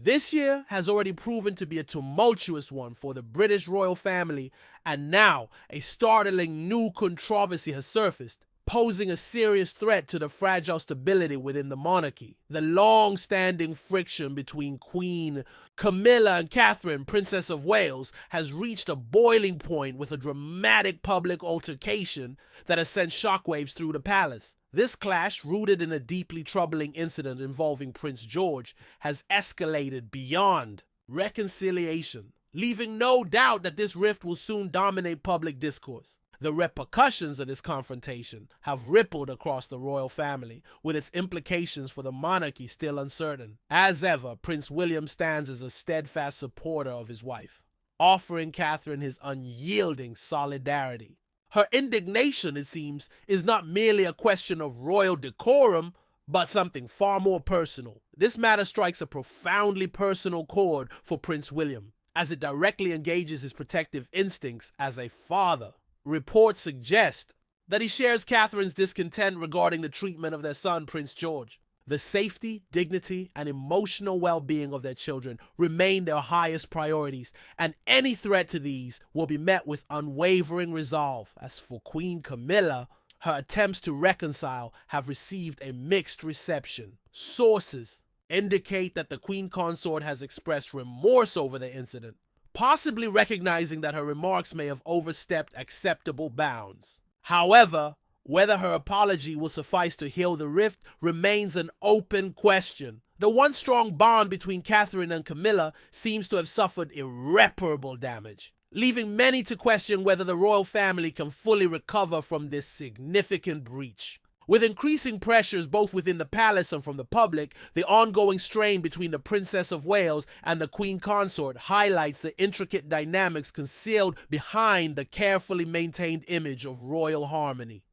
This year has already proven to be a tumultuous one for the British royal family, and now a startling new controversy has surfaced, posing a serious threat to the fragile stability within the monarchy. The long-standing friction between Queen Camilla and Catherine, Princess of Wales, has reached a boiling point with a dramatic public altercation that has sent shockwaves through the palace. This clash, rooted in a deeply troubling incident involving Prince George, has escalated beyond reconciliation, leaving no doubt that this rift will soon dominate public discourse. The repercussions of this confrontation have rippled across the royal family, with its implications for the monarchy still uncertain. As ever, Prince William stands as a steadfast supporter of his wife, offering Catherine his unyielding solidarity. Her indignation, it seems, is not merely a question of royal decorum, but something far more personal. This matter strikes a profoundly personal chord for Prince William, as it directly engages his protective instincts as a father. Reports suggest that he shares Catherine's discontent regarding the treatment of their son, Prince George. The safety, dignity, and emotional well-being of their children remain their highest priorities, and any threat to these will be met with unwavering resolve. As for Queen Camilla, her attempts to reconcile have received a mixed reception. Sources indicate that the Queen Consort has expressed remorse over the incident, possibly recognizing that her remarks may have overstepped acceptable bounds. However, whether her apology will suffice to heal the rift remains an open question. The once strong bond between Catherine and Camilla seems to have suffered irreparable damage, leaving many to question whether the royal family can fully recover from this significant breach. With increasing pressures both within the palace and from the public, the ongoing strain between the Princess of Wales and the Queen Consort highlights the intricate dynamics concealed behind the carefully maintained image of royal harmony.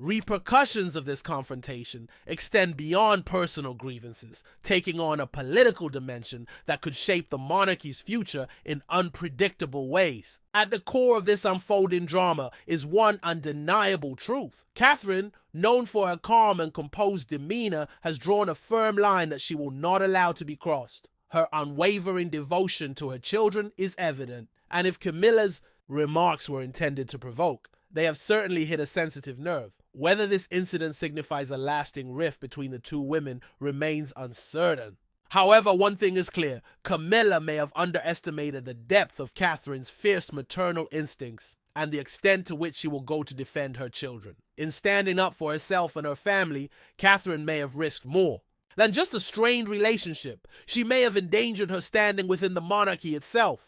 Repercussions of this confrontation extend beyond personal grievances, taking on a political dimension that could shape the monarchy's future in unpredictable ways. At the core of this unfolding drama is one undeniable truth. Catherine, known for her calm and composed demeanor, has drawn a firm line that she will not allow to be crossed. Her unwavering devotion to her children is evident, and if Camilla's remarks were intended to provoke, they have certainly hit a sensitive nerve. Whether this incident signifies a lasting rift between the two women remains uncertain. However, one thing is clear: Camilla may have underestimated the depth of Catherine's fierce maternal instincts and the extent to which she will go to defend her children. In standing up for herself and her family, Catherine may have risked more than just a strained relationship. She may have endangered her standing within the monarchy itself.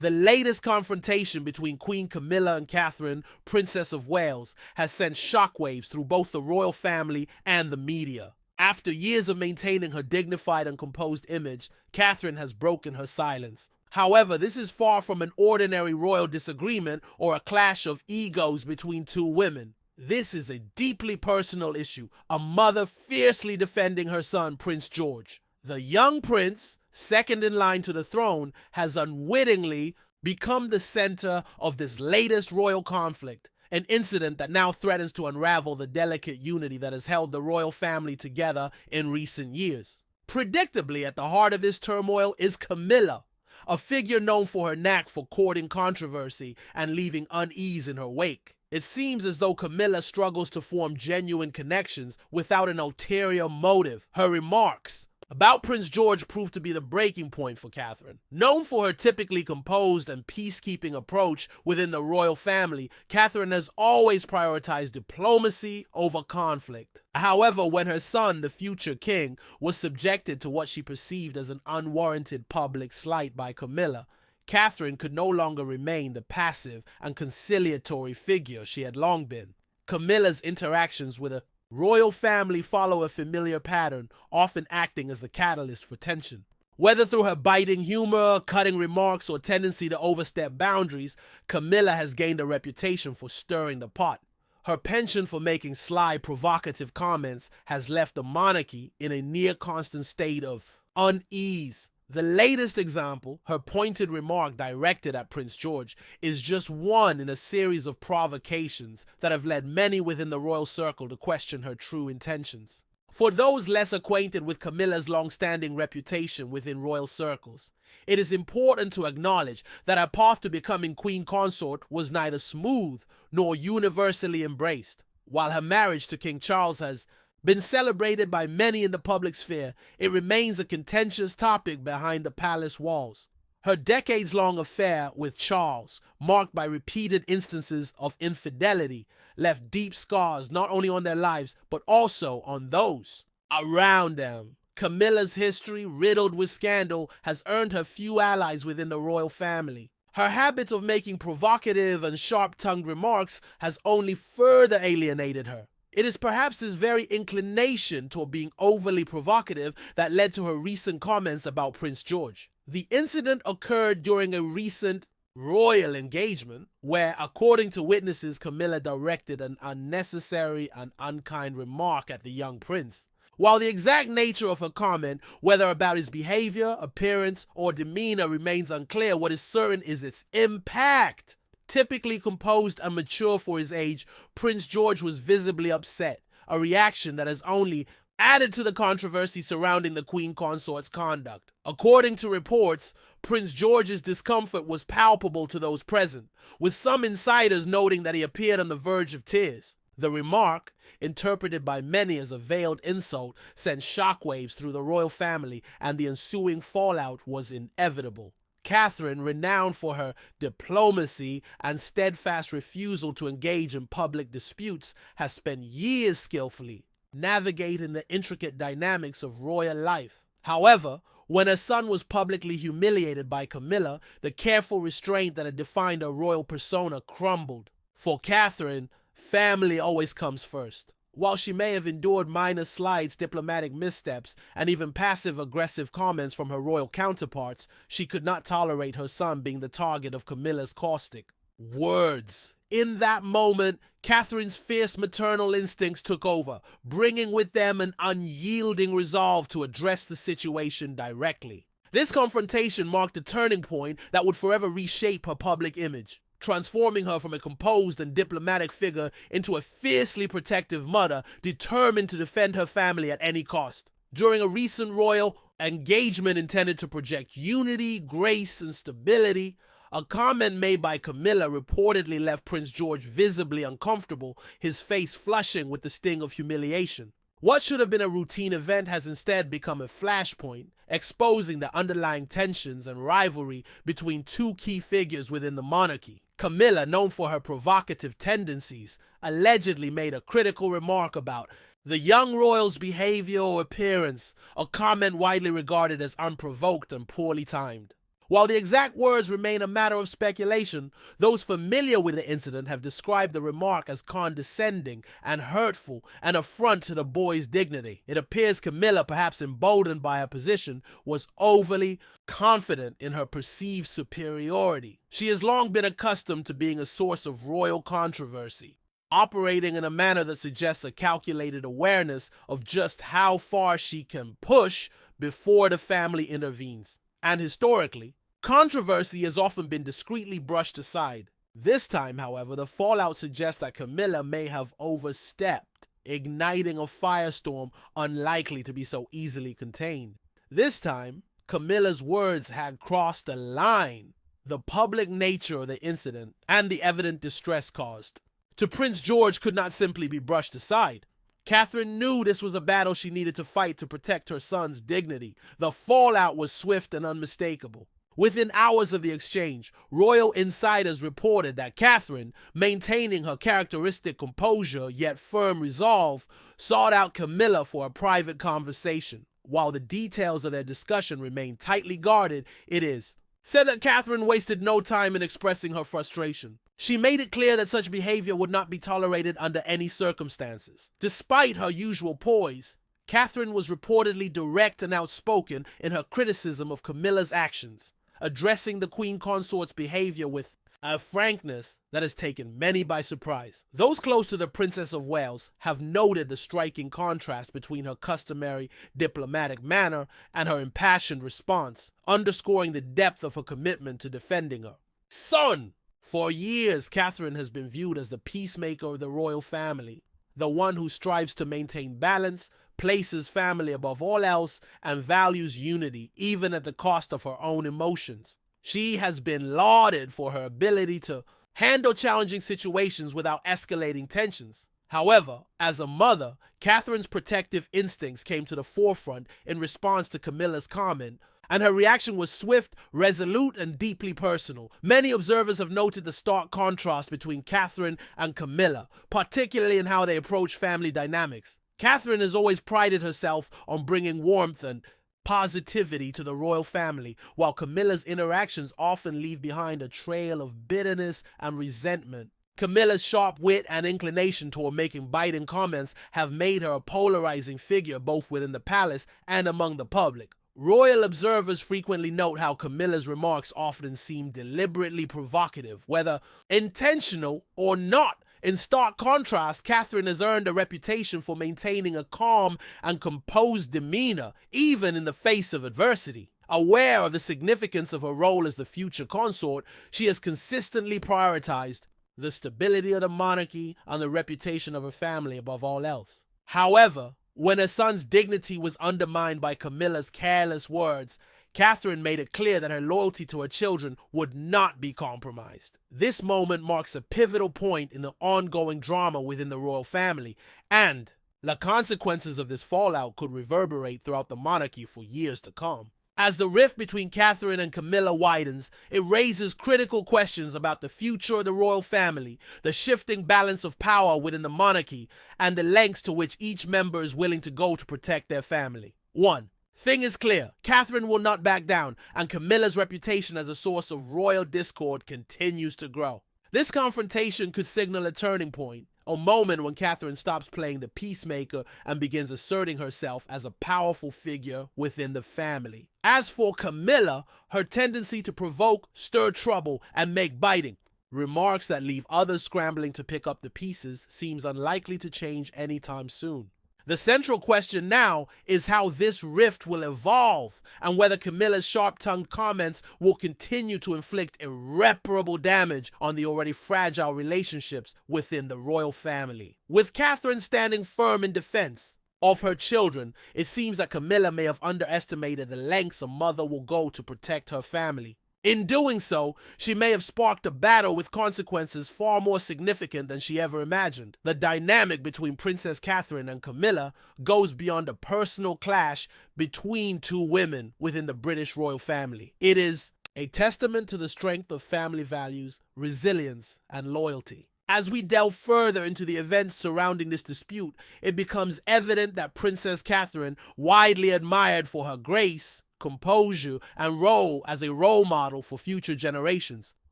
The latest confrontation between Queen Camilla and Catherine, Princess of Wales, has sent shockwaves through both the royal family and the media. After years of maintaining her dignified and composed image, Catherine has broken her silence. However, this is far from an ordinary royal disagreement or a clash of egos between two women. This is a deeply personal issue, a mother fiercely defending her son, Prince George. The young prince, second in line to the throne, has unwittingly become the center of this latest royal conflict, an incident that now threatens to unravel the delicate unity that has held the royal family together in recent years. Predictably, at the heart of this turmoil is Camilla, a figure known for her knack for courting controversy and leaving unease in her wake. It seems as though Camilla struggles to form genuine connections without an ulterior motive. Her remarks about Prince George proved to be the breaking point for Catherine. Known for her typically composed and peacekeeping approach within the royal family, Catherine has always prioritized diplomacy over conflict. However, when her son, the future king, was subjected to what she perceived as an unwarranted public slight by Camilla, Catherine could no longer remain the passive and conciliatory figure she had long been. Camilla's interactions with a royal family follow a familiar pattern, often acting as the catalyst for tension. Whether through her biting humor, cutting remarks, or tendency to overstep boundaries, Camilla has gained a reputation for stirring the pot. Her penchant for making sly, provocative comments has left the monarchy in a near-constant state of unease. The latest example, her pointed remark directed at Prince George, is just one in a series of provocations that have led many within the royal circle to question her true intentions. For those less acquainted with Camilla's long-standing reputation within royal circles, it is important to acknowledge that her path to becoming queen consort was neither smooth nor universally embraced. While her marriage to King Charles has been celebrated by many in the public sphere, it remains a contentious topic behind the palace walls. Her decades-long affair with Charles, marked by repeated instances of infidelity, left deep scars not only on their lives, but also on those around them. Camilla's history, riddled with scandal, has earned her few allies within the royal family. Her habit of making provocative and sharp-tongued remarks has only further alienated her. It is perhaps this very inclination toward being overly provocative that led to her recent comments about Prince George. The incident occurred during a recent royal engagement where, according to witnesses, Camilla directed an unnecessary and unkind remark at the young prince. While the exact nature of her comment, whether about his behavior, appearance, or demeanor, remains unclear, what is certain is its impact. Typically composed and mature for his age, Prince George was visibly upset, a reaction that has only added to the controversy surrounding the Queen Consort's conduct. According to reports, Prince George's discomfort was palpable to those present, with some insiders noting that he appeared on the verge of tears. The remark, interpreted by many as a veiled insult, sent shockwaves through the royal family, and the ensuing fallout was inevitable. Catherine, renowned for her diplomacy and steadfast refusal to engage in public disputes, has spent years skillfully navigating the intricate dynamics of royal life. However, when her son was publicly humiliated by Camilla, the careful restraint that had defined her royal persona crumbled. For Catherine, family always comes first. While she may have endured minor slights, diplomatic missteps, and even passive-aggressive comments from her royal counterparts, she could not tolerate her son being the target of Camilla's caustic words. In that moment, Catherine's fierce maternal instincts took over, bringing with them an unyielding resolve to address the situation directly. This confrontation marked a turning point that would forever reshape her public image, transforming her from a composed and diplomatic figure into a fiercely protective mother determined to defend her family at any cost. During a recent royal engagement intended to project unity, grace, and stability, a comment made by Camilla reportedly left Prince George visibly uncomfortable, his face flushing with the sting of humiliation. What should have been a routine event has instead become a flashpoint, exposing the underlying tensions and rivalry between two key figures within the monarchy. Camilla, known for her provocative tendencies, allegedly made a critical remark about the young royal's behavior or appearance, a comment widely regarded as unprovoked and poorly timed. While the exact words remain a matter of speculation, those familiar with the incident have described the remark as condescending and hurtful, an affront to the boy's dignity. It appears Camilla, perhaps emboldened by her position, was overly confident in her perceived superiority. She has long been accustomed to being a source of royal controversy, operating in a manner that suggests a calculated awareness of just how far she can push before the family intervenes. And historically, controversy has often been discreetly brushed aside. This time, however, the fallout suggests that Camilla may have overstepped, igniting a firestorm unlikely to be so easily contained. This time, Camilla's words had crossed a line, the public nature of the incident and the evident distress caused. To Prince George could not simply be brushed aside. Catherine knew this was a battle she needed to fight to protect her son's dignity. The fallout was swift and unmistakable. Within hours of the exchange, royal insiders reported that Catherine, maintaining her characteristic composure yet firm resolve, sought out Camilla for a private conversation. While the details of their discussion remained tightly guarded, it is said that Catherine wasted no time in expressing her frustration. She made it clear that such behavior would not be tolerated under any circumstances. Despite her usual poise, Catherine was reportedly direct and outspoken in her criticism of Camilla's actions, addressing the Queen Consort's behavior with a frankness that has taken many by surprise. Those close to the Princess of Wales have noted the striking contrast between her customary diplomatic manner and her impassioned response, underscoring the depth of her commitment to defending her son. For years, Catherine has been viewed as the peacemaker of the royal family, the one who strives to maintain balance, places family above all else, and values unity even at the cost of her own emotions. She has been lauded for her ability to handle challenging situations without escalating tensions. However, as a mother, Catherine's protective instincts came to the forefront in response to Camilla's comment, and her reaction was swift, resolute, and deeply personal. Many observers have noted the stark contrast between Catherine and Camilla, particularly in how they approach family dynamics. Catherine has always prided herself on bringing warmth and positivity to the royal family, while Camilla's interactions often leave behind a trail of bitterness and resentment. Camilla's sharp wit and inclination toward making biting comments have made her a polarizing figure both within the palace and among the public. Royal observers frequently note how Camilla's remarks often seem deliberately provocative, whether intentional or not. In stark contrast, Catherine has earned a reputation for maintaining a calm and composed demeanor, even in the face of adversity. Aware of the significance of her role as the future consort, she has consistently prioritized the stability of the monarchy and the reputation of her family above all else. However, when her son's dignity was undermined by Camilla's careless words, Catherine made it clear that her loyalty to her children would not be compromised. This moment marks a pivotal point in the ongoing drama within the royal family, and the consequences of this fallout could reverberate throughout the monarchy for years to come. As the rift between Catherine and Camilla widens, it raises critical questions about the future of the royal family, the shifting balance of power within the monarchy, and the lengths to which each member is willing to go to protect their family. 1. Thing is clear, Catherine will not back down, and Camilla's reputation as a source of royal discord continues to grow. This confrontation could signal a turning point, a moment when Catherine stops playing the peacemaker and begins asserting herself as a powerful figure within the family. As for Camilla, her tendency to provoke, stir trouble, and make biting remarks that leave others scrambling to pick up the pieces seems unlikely to change anytime soon. The central question now is how this rift will evolve and whether Camilla's sharp-tongued comments will continue to inflict irreparable damage on the already fragile relationships within the royal family. With Catherine standing firm in defense of her children, it seems that Camilla may have underestimated the lengths a mother will go to protect her family. In doing so, she may have sparked a battle with consequences far more significant than she ever imagined. The dynamic between Princess Catherine and Camilla goes beyond a personal clash between two women within the British royal family. It is a testament to the strength of family values, resilience, and loyalty. As we delve further into the events surrounding this dispute, it becomes evident that Princess Catherine, widely admired for her grace, composure, and role as a role model for future generations,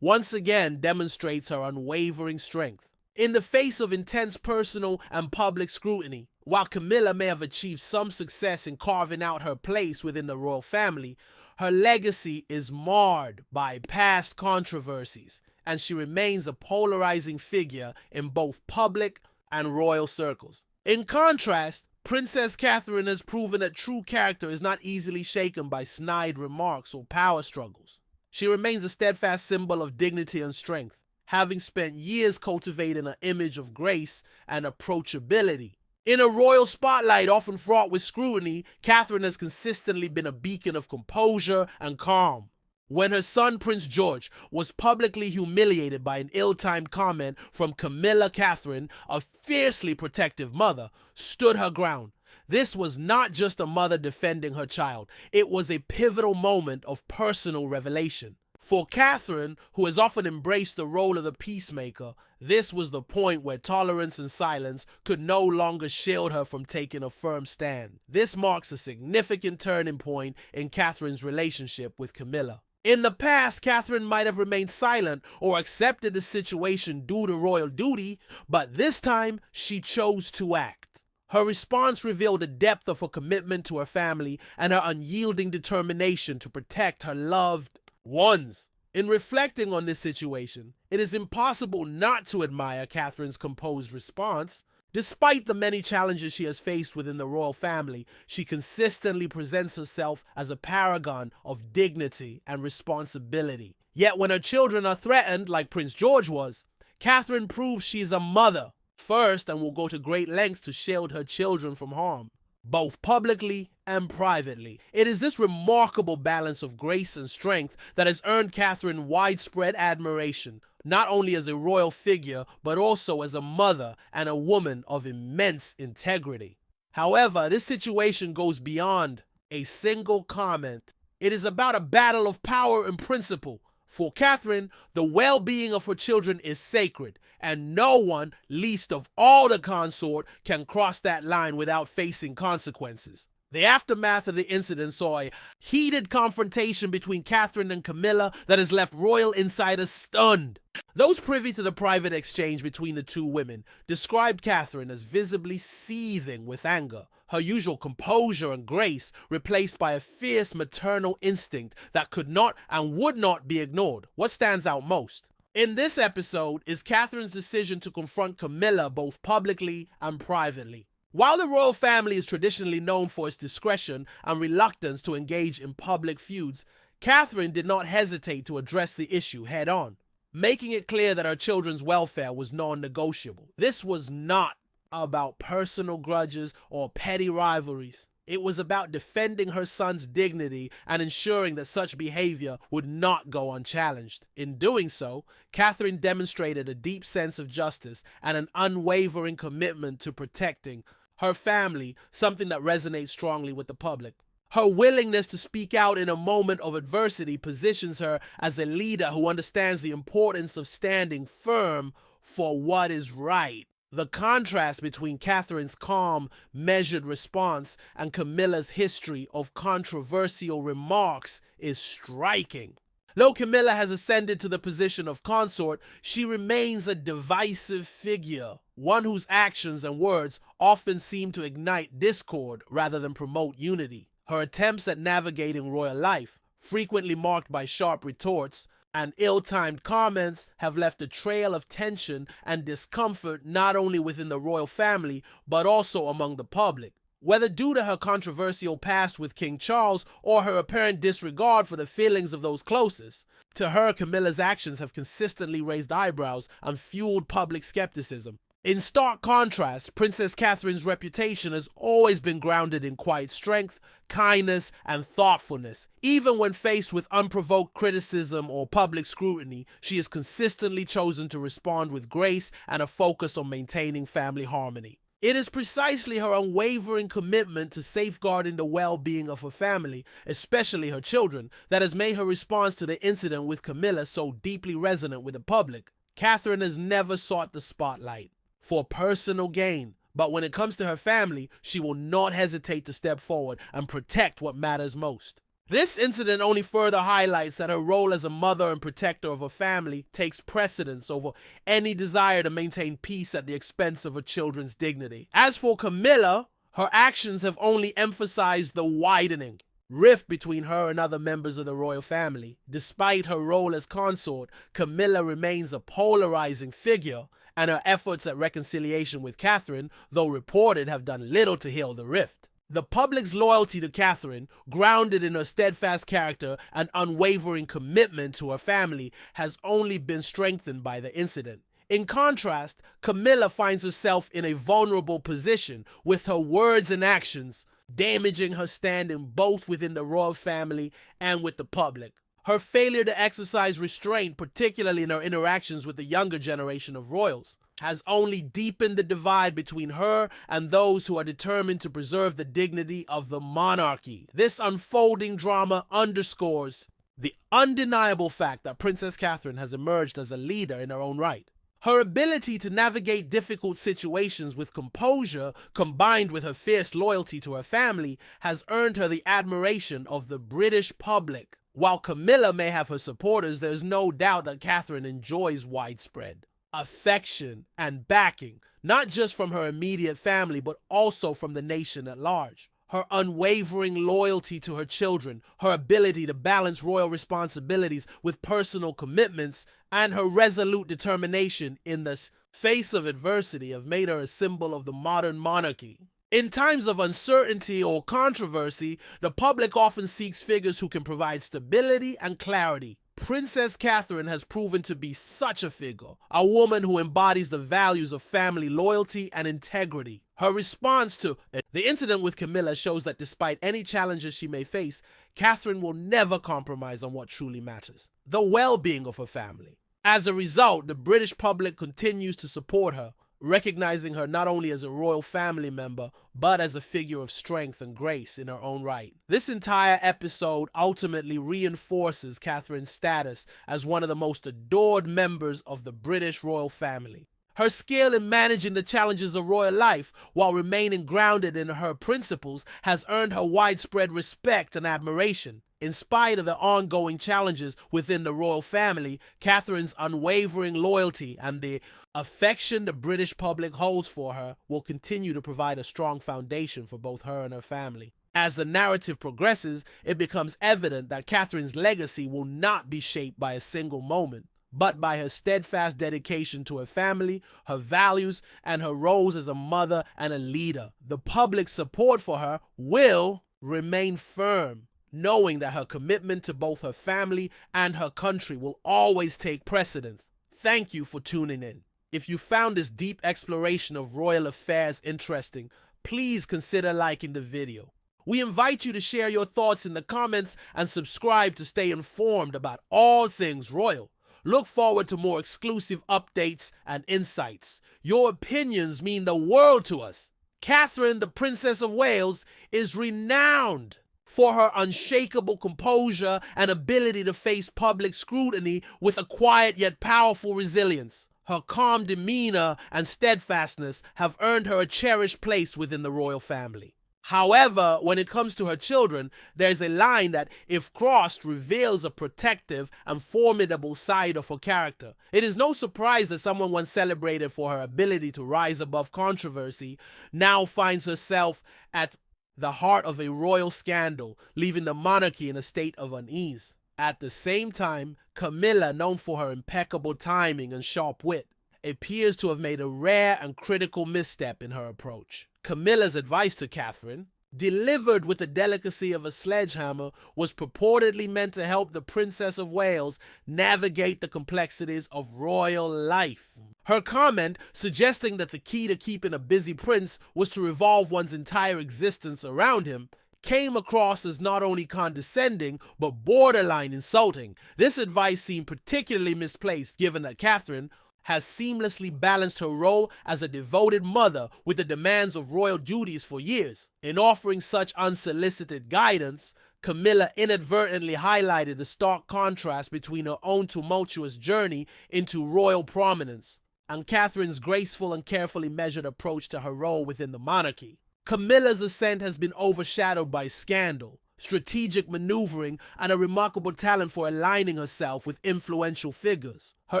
once again demonstrates her unwavering strength. In the face of intense personal and public scrutiny, while Camilla may have achieved some success in carving out her place within the royal family, her legacy is marred by past controversies, and she remains a polarizing figure in both public and royal circles. In contrast, Princess Catherine has proven that true character is not easily shaken by snide remarks or power struggles. She remains a steadfast symbol of dignity and strength, having spent years cultivating an image of grace and approachability. In a royal spotlight often fraught with scrutiny, Catherine has consistently been a beacon of composure and calm. When her son Prince George was publicly humiliated by an ill-timed comment from Camilla, Catherine, a fiercely protective mother, stood her ground. This was not just a mother defending her child, it was a pivotal moment of personal revelation. For Catherine, who has often embraced the role of the peacemaker, this was the point where tolerance and silence could no longer shield her from taking a firm stand. This marks a significant turning point in Catherine's relationship with Camilla. In the past, Catherine might have remained silent or accepted the situation due to royal duty, but this time she chose to act. Her response revealed the depth of her commitment to her family and her unyielding determination to protect her loved ones. In reflecting on this situation, it is impossible not to admire Catherine's composed response. Despite the many challenges she has faced within the royal family, she consistently presents herself as a paragon of dignity and responsibility. Yet when her children are threatened, like Prince George was, Catherine proves she is a mother first and will go to great lengths to shield her children from harm. both publicly and privately. It is this remarkable balance of grace and strength that has earned Catherine widespread admiration, not only as a royal figure, but also as a mother and a woman of immense integrity. However, this situation goes beyond a single comment. It is about a battle of power and principle. For Catherine, the well-being of her children is sacred, and no one, least of all the consort, can cross that line without facing consequences. The aftermath of the incident saw a heated confrontation between Catherine and Camilla that has left royal insiders stunned. Those privy to the private exchange between the two women described Catherine as visibly seething with anger, her usual composure and grace replaced by a fierce maternal instinct that could not and would not be ignored. What stands out most in this episode is Catherine's decision to confront Camilla both publicly and privately. While the royal family is traditionally known for its discretion and reluctance to engage in public feuds, Catherine did not hesitate to address the issue head-on, making it clear that her children's welfare was non-negotiable. This was not about personal grudges or petty rivalries. It was about defending her son's dignity and ensuring that such behavior would not go unchallenged. In doing so, Catherine demonstrated a deep sense of justice and an unwavering commitment to protecting her family, something that resonates strongly with the public. Her willingness to speak out in a moment of adversity positions her as a leader who understands the importance of standing firm for what is right. The contrast between Catherine's calm, measured response and Camilla's history of controversial remarks is striking. Though Camilla has ascended to the position of consort, she remains a divisive figure, one whose actions and words often seem to ignite discord rather than promote unity. Her attempts at navigating royal life, frequently marked by sharp retorts and ill-timed comments, have left a trail of tension and discomfort not only within the royal family, but also among the public. Whether due to her controversial past with King Charles or her apparent disregard for the feelings of those closest to her, Camilla's actions have consistently raised eyebrows and fueled public skepticism. In stark contrast, Princess Catherine's reputation has always been grounded in quiet strength, kindness, and thoughtfulness. Even when faced with unprovoked criticism or public scrutiny, she has consistently chosen to respond with grace and a focus on maintaining family harmony. It is precisely her unwavering commitment to safeguarding the well-being of her family, especially her children, that has made her response to the incident with Camilla so deeply resonant with the public. Catherine has never sought the spotlight for personal gain, but when it comes to her family, she will not hesitate to step forward and protect what matters most. This incident only further highlights that her role as a mother and protector of her family takes precedence over any desire to maintain peace at the expense of her children's dignity. As for Camilla, her actions have only emphasized the widening rift between her and other members of the royal family. Despite her role as consort, Camilla remains a polarizing figure, and her efforts at reconciliation with Catherine, though reported, have done little to heal the rift. The public's loyalty to Catherine, grounded in her steadfast character and unwavering commitment to her family, has only been strengthened by the incident. In contrast, Camilla finds herself in a vulnerable position, with her words and actions damaging her standing both within the royal family and with the public. Her failure to exercise restraint, particularly in her interactions with the younger generation of royals, has only deepened the divide between her and those who are determined to preserve the dignity of the monarchy. This unfolding drama underscores the undeniable fact that Princess Catherine has emerged as a leader in her own right. Her ability to navigate difficult situations with composure, combined with her fierce loyalty to her family, has earned her the admiration of the British public. While Camilla may have her supporters, there is no doubt that Catherine enjoys widespread affection and backing, not just from her immediate family, but also from the nation at large. Her unwavering loyalty to her children, her ability to balance royal responsibilities with personal commitments, and her resolute determination in the face of adversity have made her a symbol of the modern monarchy. In times of uncertainty or controversy, the public often seeks figures who can provide stability and clarity. Princess Catherine has proven to be such a figure, a woman who embodies the values of family loyalty and integrity. Her response to the incident with Camilla shows that despite any challenges she may face, Catherine will never compromise on what truly matters: the well-being of her family. As a result, the British public continues to support her, recognizing her not only as a royal family member, but as a figure of strength and grace in her own right. This entire episode ultimately reinforces Catherine's status as one of the most adored members of the British royal family. Her skill in managing the challenges of royal life while remaining grounded in her principles has earned her widespread respect and admiration. In spite of the ongoing challenges within the royal family, Catherine's unwavering loyalty and the affection the British public holds for her will continue to provide a strong foundation for both her and her family. As the narrative progresses, it becomes evident that Catherine's legacy will not be shaped by a single moment, but by her steadfast dedication to her family, her values, and her roles as a mother and a leader. The public's support for her will remain firm, knowing that her commitment to both her family and her country will always take precedence. Thank you for tuning in. If you found this deep exploration of royal affairs interesting, please consider liking the video. We invite you to share your thoughts in the comments and subscribe to stay informed about all things royal. Look forward to more exclusive updates and insights. Your opinions mean the world to us. Catherine, the Princess of Wales, is renowned for her unshakable composure and ability to face public scrutiny with a quiet yet powerful resilience. Her calm demeanor and steadfastness have earned her a cherished place within the royal family. However, when it comes to her children, there's a line that, if crossed, reveals a protective and formidable side of her character. It is no surprise that someone once celebrated for her ability to rise above controversy now finds herself at the heart of a royal scandal, leaving the monarchy in a state of unease. At the same time, Camilla, known for her impeccable timing and sharp wit, appears to have made a rare and critical misstep in her approach. Camilla's advice to Catherine, delivered with the delicacy of a sledgehammer, was purportedly meant to help the Princess of Wales navigate the complexities of royal life. Her comment, suggesting that the key to keeping a busy prince was to revolve one's entire existence around him, came across as not only condescending, but borderline insulting. This advice seemed particularly misplaced, given that Catherine has seamlessly balanced her role as a devoted mother with the demands of royal duties for years. In offering such unsolicited guidance, Camilla inadvertently highlighted the stark contrast between her own tumultuous journey into royal prominence and Catherine's graceful and carefully measured approach to her role within the monarchy. Camilla's ascent has been overshadowed by scandal, strategic maneuvering, and a remarkable talent for aligning herself with influential figures. Her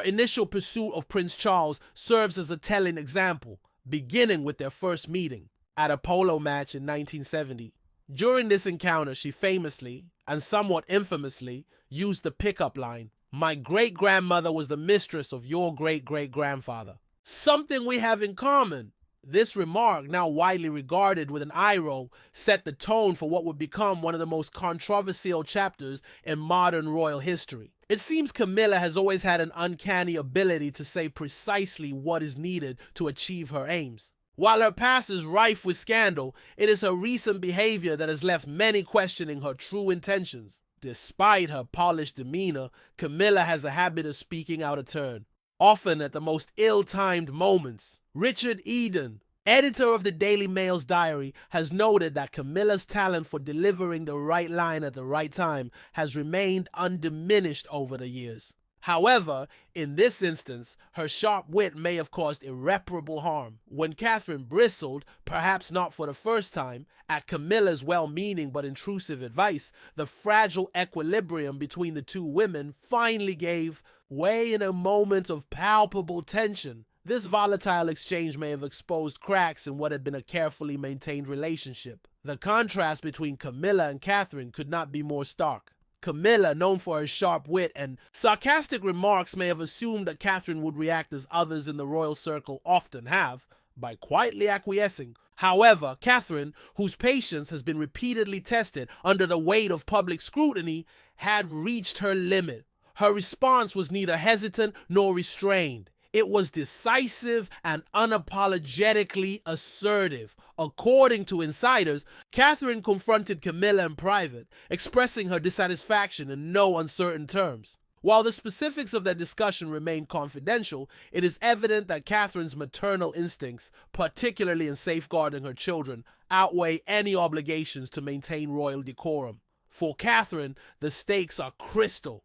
initial pursuit of Prince Charles serves as a telling example, beginning with their first meeting at a polo match in 1970. During this encounter, she famously, and somewhat infamously, used the pickup line, "My great-grandmother was the mistress of your great-great-grandfather. Something we have in common." This remark, now widely regarded with an eye roll, set the tone for what would become one of the most controversial chapters in modern royal history. It seems Camilla has always had an uncanny ability to say precisely what is needed to achieve her aims. While her past is rife with scandal, it is her recent behavior that has left many questioning her true intentions. Despite her polished demeanor, Camilla has a habit of speaking out of turn, often at the most ill-timed moments. Richard Eden, editor of the Daily Mail's diary, has noted that Camilla's talent for delivering the right line at the right time has remained undiminished over the years. However, in this instance, her sharp wit may have caused irreparable harm. When Catherine bristled, perhaps not for the first time, at Camilla's well-meaning but intrusive advice, the fragile equilibrium between the two women finally gave way in a moment of palpable tension. This volatile exchange may have exposed cracks in what had been a carefully maintained relationship. The contrast between Camilla and Catherine could not be more stark. Camilla, known for her sharp wit and sarcastic remarks, may have assumed that Catherine would react as others in the royal circle often have, by quietly acquiescing. However, Catherine, whose patience has been repeatedly tested under the weight of public scrutiny, had reached her limit. Her response was neither hesitant nor restrained. It was decisive and unapologetically assertive. According to insiders, Catherine confronted Camilla in private, expressing her dissatisfaction in no uncertain terms. While the specifics of their discussion remain confidential, it is evident that Catherine's maternal instincts, particularly in safeguarding her children, outweigh any obligations to maintain royal decorum. For Catherine, the stakes are crystal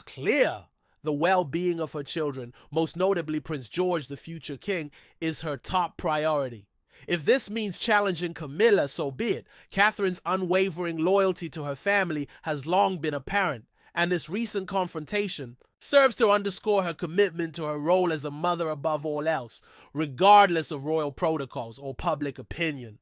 clear. The well-being of her children, most notably Prince George, the future king, is her top priority. If this means challenging Camilla, so be it. Catherine's unwavering loyalty to her family has long been apparent, and this recent confrontation serves to underscore her commitment to her role as a mother above all else, regardless of royal protocols or public opinion.